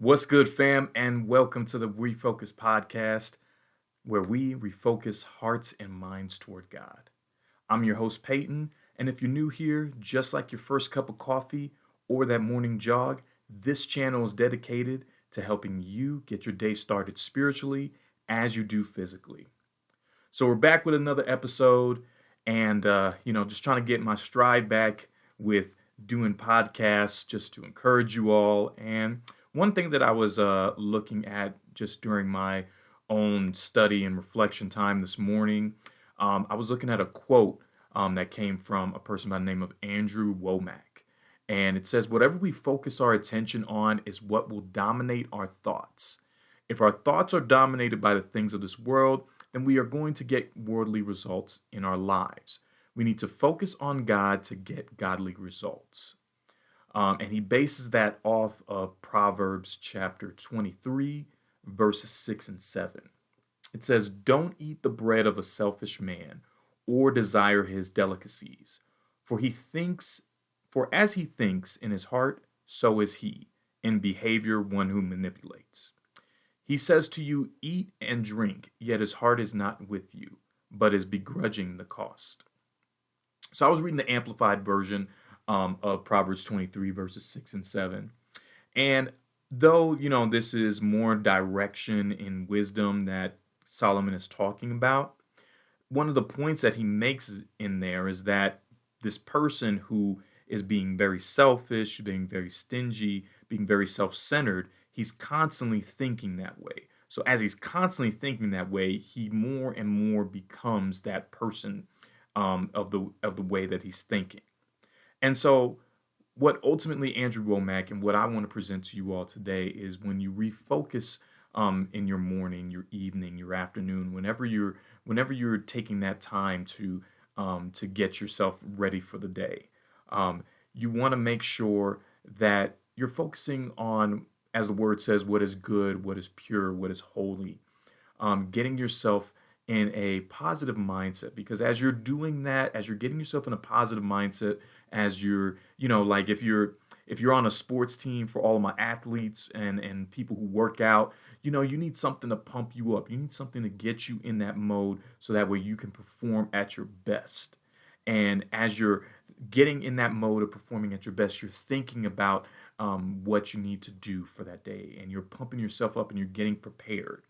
What's good, fam, and welcome to the Refocus podcast, where we refocus hearts and minds toward God. I'm your host, Payton, and if you're new here, just like your first cup of coffee or that morning jog, this channel is dedicated to helping you get your day started spiritually as you do physically. So we're back with another episode, and just trying to get my stride back with doing podcasts, just to encourage you all. And one thing that I was looking at just during my own study and reflection time this morning, I was looking at a quote that came from a person by the name of Andrew Womack. And it says, "Whatever we focus our attention on is what will dominate our thoughts. If our thoughts are dominated by the things of this world, then we are going to get worldly results in our lives. We need to focus on God to get godly results." And he bases that off of Proverbs chapter 23, verses 6 and 7. It says, "Don't eat the bread of a selfish man or desire his delicacies, for as he thinks in his heart, so is he, in behavior one who manipulates. He says to you, 'Eat and drink,' yet his heart is not with you, but is begrudging the cost." So I was reading the Amplified version of Proverbs 23, verses 6 and 7. And though, this is more direction and wisdom that Solomon is talking about, one of the points that he makes in there is that this person who is being very selfish, being very stingy, being very self-centered, he's constantly thinking that way. So as he's constantly thinking that way, he more and more becomes that person of the way that he's thinking. And so what ultimately Andrew Womack and what I want to present to you all today is when you refocus in your morning, your evening, your afternoon, whenever you're taking that time to get yourself ready for the day, you want to make sure that you're focusing on, as the word says, what is good, what is pure, what is holy, getting yourself in a positive mindset. Because as you're doing that, as you're getting yourself in a positive mindset, as you're, like if you're on a sports team, for all of my athletes and people who work out, you need something to pump you up. You need something to get you in that mode so that way you can perform at your best. And as you're getting in that mode of performing at your best, you're thinking about what you need to do for that day, and you're pumping yourself up and you're getting prepared.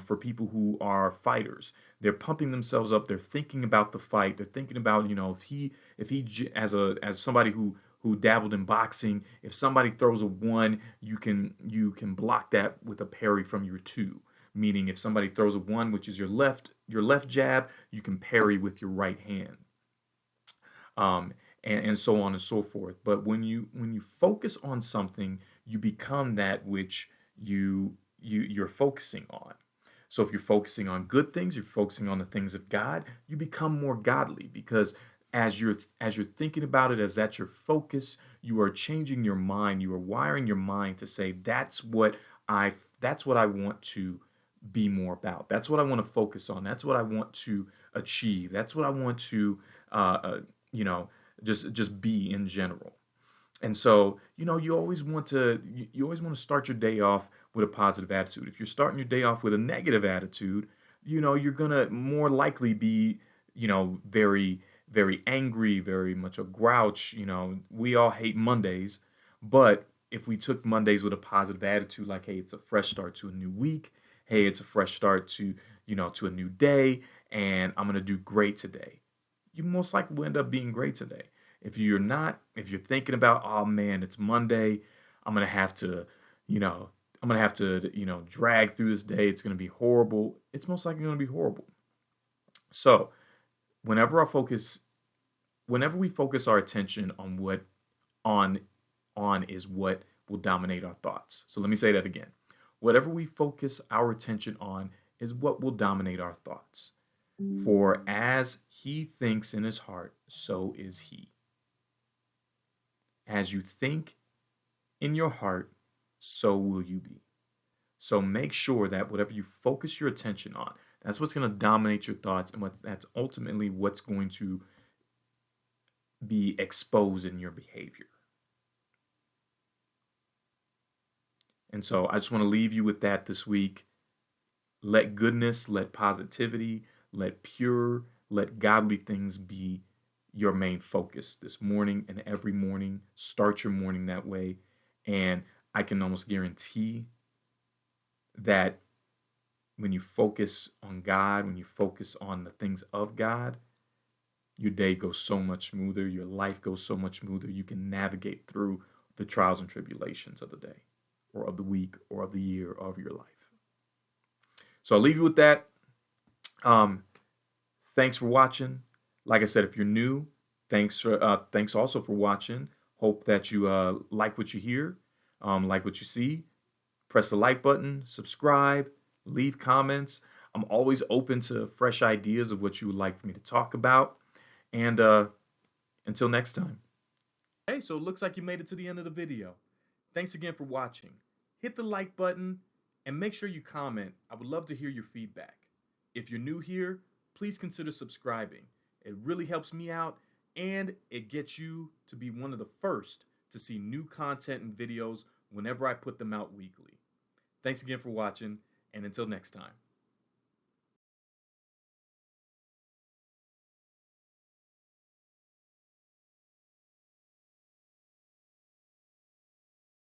For people who are fighters, they're pumping themselves up. They're thinking about the fight. They're thinking about, as somebody who dabbled in boxing, if somebody throws a one, you can block that with a parry from your two. Meaning, if somebody throws a one, which is your left jab, you can parry with your right hand. And so on and so forth. But when you focus on something, you become that which you're focusing on. So if you're focusing on good things, you're focusing on the things of God, you become more godly, because as you're thinking about it, as that's your focus, you are changing your mind. You are wiring your mind to say, that's what I want to be more about. That's what I want to focus on. That's what I want to achieve. That's what I want to just be in general. And so, you always want to start your day off with a positive attitude. If you're starting your day off with a negative attitude, you're gonna more likely be, very, very angry, very much a grouch. We all hate Mondays, but if we took Mondays with a positive attitude, like, hey, it's a fresh start to a new week. Hey, it's a fresh start to a new day, and I'm gonna do great today. You most likely will end up being great today. If you're thinking about, oh man, it's Monday, I'm gonna have to, drag through this day. It's gonna be horrible. It's most likely gonna be horrible. So, whenever we focus our attention on is what will dominate our thoughts. So let me say that again. Whatever we focus our attention on is what will dominate our thoughts. For as he thinks in his heart, so is he. As you think in your heart, so will you be. So make sure that whatever you focus your attention on, that's what's going to dominate your thoughts, and that's ultimately what's going to be exposed in your behavior. And so I just want to leave you with that this week. Let goodness, let positivity, let godly things be your main focus this morning and every morning. Start your morning that way. And I can almost guarantee that when you focus on God, when you focus on the things of God, your day goes so much smoother. Your life goes so much smoother. You can navigate through the trials and tribulations of the day or of the week or of the year or of your life. So I'll leave you with that. Thanks for watching. Like I said, if you're new, thanks also for watching. Hope that you like what you hear, like what you see. Press the like button, subscribe, leave comments. I'm always open to fresh ideas of what you would like for me to talk about. And until next time. Hey, so it looks like you made it to the end of the video. Thanks again for watching. Hit the like button and make sure you comment. I would love to hear your feedback. If you're new here, please consider subscribing. It really helps me out and it gets you to be one of the first to see new content and videos whenever I put them out weekly. Thanks again for watching, and until next time.